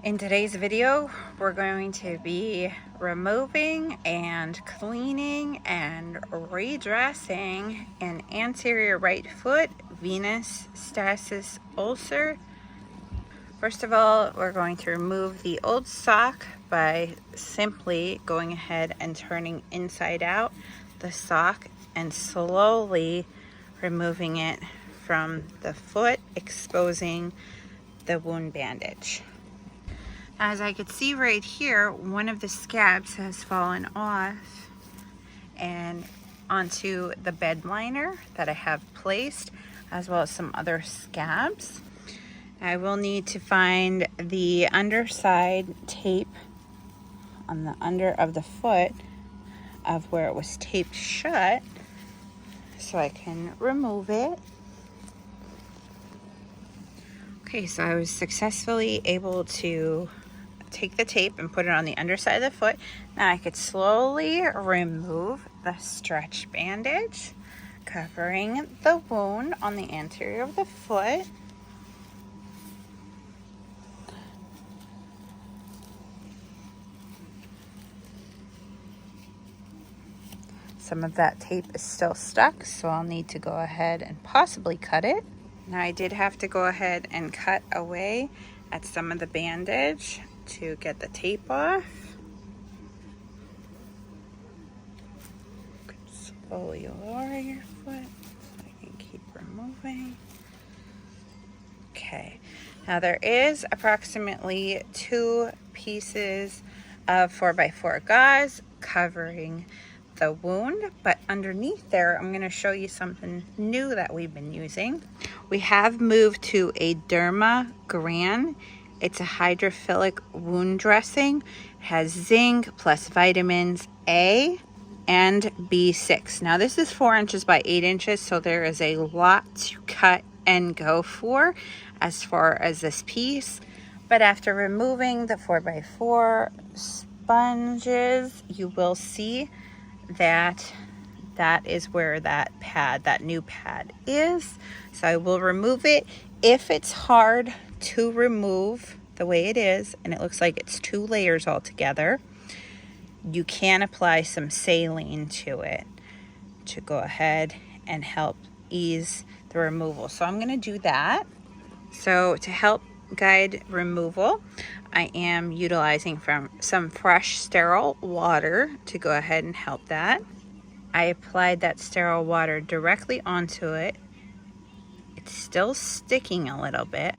In today's video, we're going to be removing and cleaning and redressing an anterior right foot venous stasis ulcer. First of all, we're going to remove the old sock by simply going ahead and turning inside out the sock and slowly removing it from the foot, exposing the wound bandage. As I could see right here, one of the scabs has fallen off and onto the bed liner that I have placed, as well as some other scabs. I will need to find the underside tape on the under of the foot of where it was taped shut so I can remove it. Okay, so I was successfully able to take the tape and put it on the underside of the foot. Now I could slowly remove the stretch bandage covering the wound on the anterior of the foot. Some of that tape is still stuck, so I'll need to go ahead and possibly cut it. Now I did have to go ahead and cut away at some of the bandage to get the tape off. Slowly lower your foot so I can keep removing. Okay, now there is approximately 2 pieces of 4x4 gauze covering the wound, but underneath there I'm going to show you something new that we've been using. We have moved to a Derma Gran. It's a hydrophilic wound dressing. It has zinc plus vitamins A and B6. Now this is 4 inches by 8 inches, so there is a lot to cut and go for as far as this piece. But after removing the 4x4 sponges, you will see that is where that pad, that new pad is. So I will remove it. If it's hard to remove the way it is, and it looks like it's 2 layers all together, you can apply some saline to it to go ahead and help ease the removal. So I'm going to do that. So to help guide removal, I am utilizing some fresh sterile water to go ahead and help that. I applied that sterile water directly onto it. It's still sticking a little bit.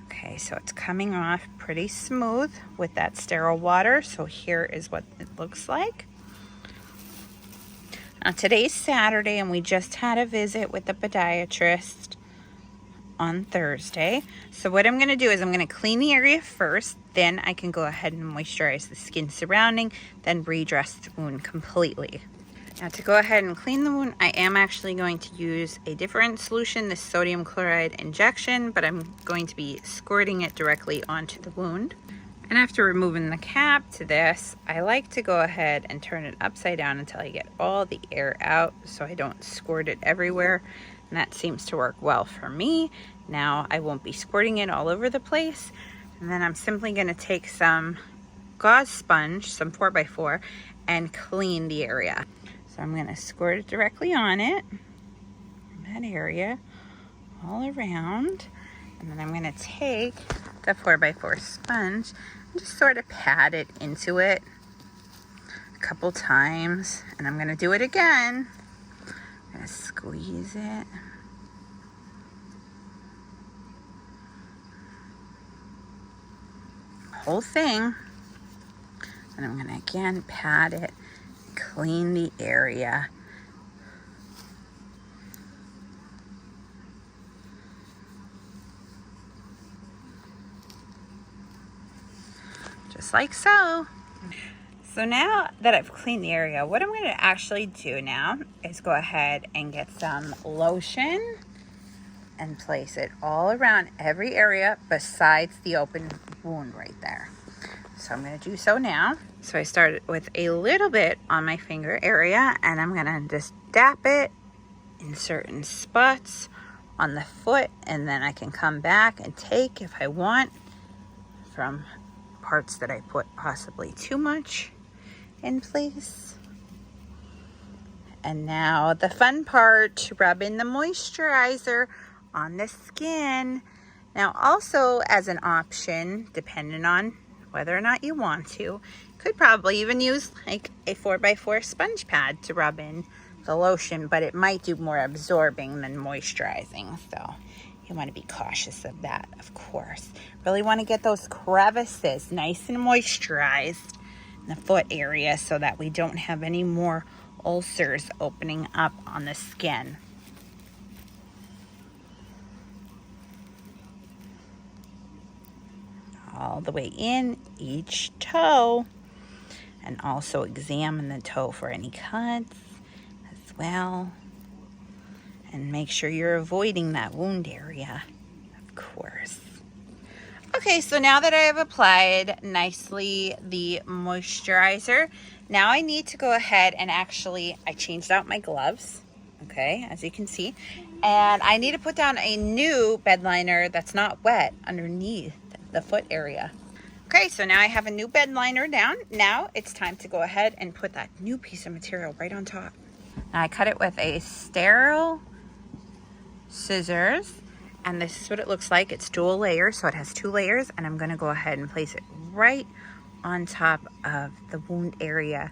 Okay, so it's coming off pretty smooth with that sterile water. So here is what it looks like. Now today's Saturday and we just had a visit with the podiatrist on Thursday. So what I'm going to do is I'm going to clean the area first, then I can go ahead and moisturize the skin surrounding, then redress the wound completely. Now to go ahead and clean the wound, I am actually going to use a different solution, the sodium chloride injection, but I'm going to be squirting it directly onto the wound. And after removing the cap to this, I like to go ahead and turn it upside down until I get all the air out so I don't squirt it everywhere. And that seems to work well for me. Now I won't be squirting it all over the place. And then I'm simply going to take some gauze sponge, some 4x4, and clean the area. So I'm going to squirt it directly on it, in that area, all around. And then I'm going to take the 4x4 sponge and just sort of pat it into it a couple times. And I'm going to do it again. I'm going to squeeze it. Whole thing. And I'm going to again pat it, clean the area. Just like so. So now that I've cleaned the area, what I'm going to actually do now is go ahead and get some lotion and place it all around every area besides the open wound right there. So I'm going to do so now. So I started with a little bit on my finger area, and I'm going to just dap it in certain spots on the foot, and then I can come back and take, if I want, from parts that I put possibly too much in place. And now the fun part, rub in the moisturizer on the skin. Now also as an option, depending on whether or not you want to, could probably even use like a 4x4 sponge pad to rub in the lotion, but it might do more absorbing than moisturizing. So you want to be cautious of that, of course. Really want to get those crevices nice and moisturized in the foot area so that we don't have any more ulcers opening up on the skin. All the way in each toe, and also examine the toe for any cuts as well, and make sure you're avoiding that wound area, of course. Okay, so now that I have applied nicely the moisturizer, now I need to go ahead and actually, I changed out my gloves, okay, as you can see, and I need to put down a new bed liner that's not wet underneath the foot area. Okay, so now I have a new bed liner down. Now it's time to go ahead and put that new piece of material right on top. Now I cut it with a sterile scissors, and this is what it looks like. It's dual layer, so it has 2 layers, and I'm gonna go ahead and place it right on top of the wound area,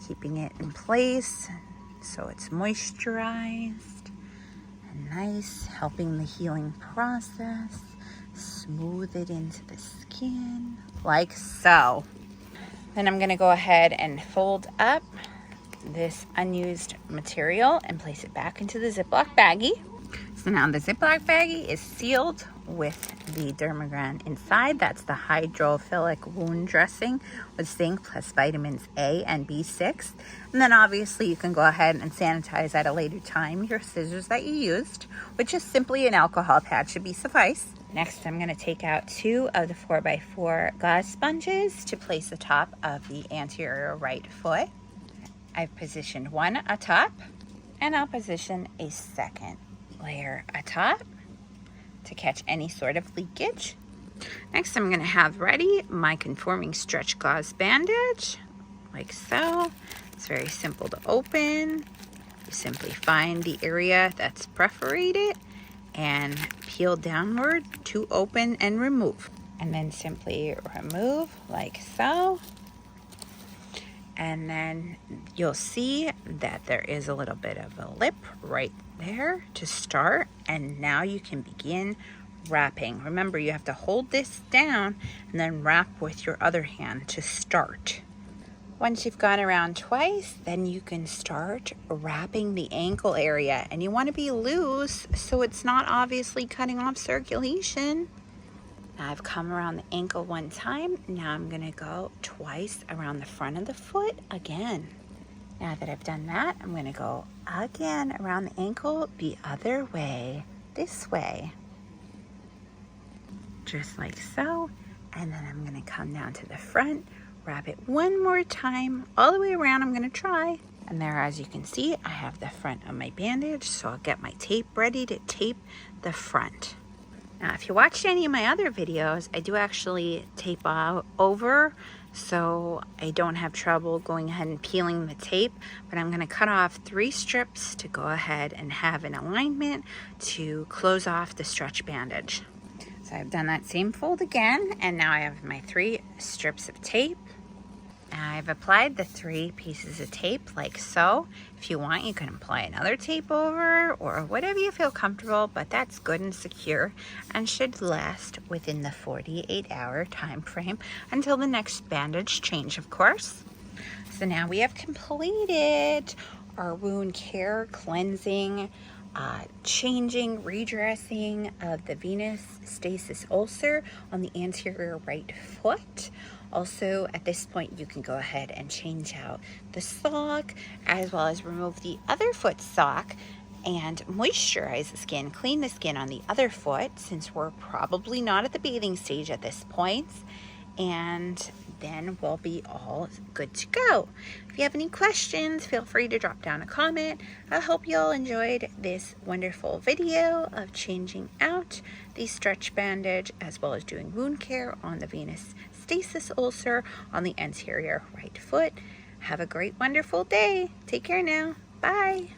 keeping it in place so it's moisturized and nice, helping the healing process. Smooth it into the skin like so. Then I'm going to go ahead and fold up this unused material and place it back into the Ziploc baggie. So now the Ziploc baggie is sealed with the Dermagran inside. That's the hydrophilic wound dressing with zinc plus vitamins A and B6. And then obviously you can go ahead and sanitize at a later time your scissors that you used, which is simply an alcohol pad should be suffice. Next, I'm going to take out 2 of the 4x4 gauze sponges to place atop of the anterior right foot. I've positioned 1 atop, and I'll position a second layer atop to catch any sort of leakage. Next, I'm going to have ready my conforming stretch gauze bandage, like so. It's very simple to open. You simply find the area that's perforated and peel downward to open and remove. And then simply remove like so. And then you'll see that there is a little bit of a lip right there to start. And now you can begin wrapping. Remember, you have to hold this down and then wrap with your other hand to start. Once you've gone around twice, then you can start wrapping the ankle area. And you want to be loose so it's not obviously cutting off circulation. Now I've come around the ankle 1 time. Now I'm going to go twice around the front of the foot again. Now that I've done that, I'm going to go again around the ankle the other way, this way. Just like so. And then I'm going to come down to the front, wrap it 1 more time all the way around. I'm going to try. And there, as you can see, I have the front of my bandage, so I'll get my tape ready to tape the front. Now, if you watched any of my other videos, I do actually tape out over, so I don't have trouble going ahead and peeling the tape, but I'm going to cut off 3 strips to go ahead and have an alignment to close off the stretch bandage. So I've done that same fold again, and now I have my 3 strips of tape. I've applied the 3 pieces of tape like so. If you want, you can apply another tape over or whatever you feel comfortable, but that's good and secure and should last within the 48-hour time frame until the next bandage change, of course. So now we have completed our wound care, cleansing, changing, redressing of the venous stasis ulcer on the anterior right foot. Also, at this point, you can go ahead and change out the sock as well as remove the other foot sock and moisturize the skin, clean the skin on the other foot since we're probably not at the bathing stage at this point, and then we'll be all good to go. If you have any questions, feel free to drop down a comment. I hope you all enjoyed this wonderful video of changing out the stretch bandage as well as doing wound care on the venous stasis ulcer on the anterior right foot. Have a great, wonderful day. Take care now. Bye.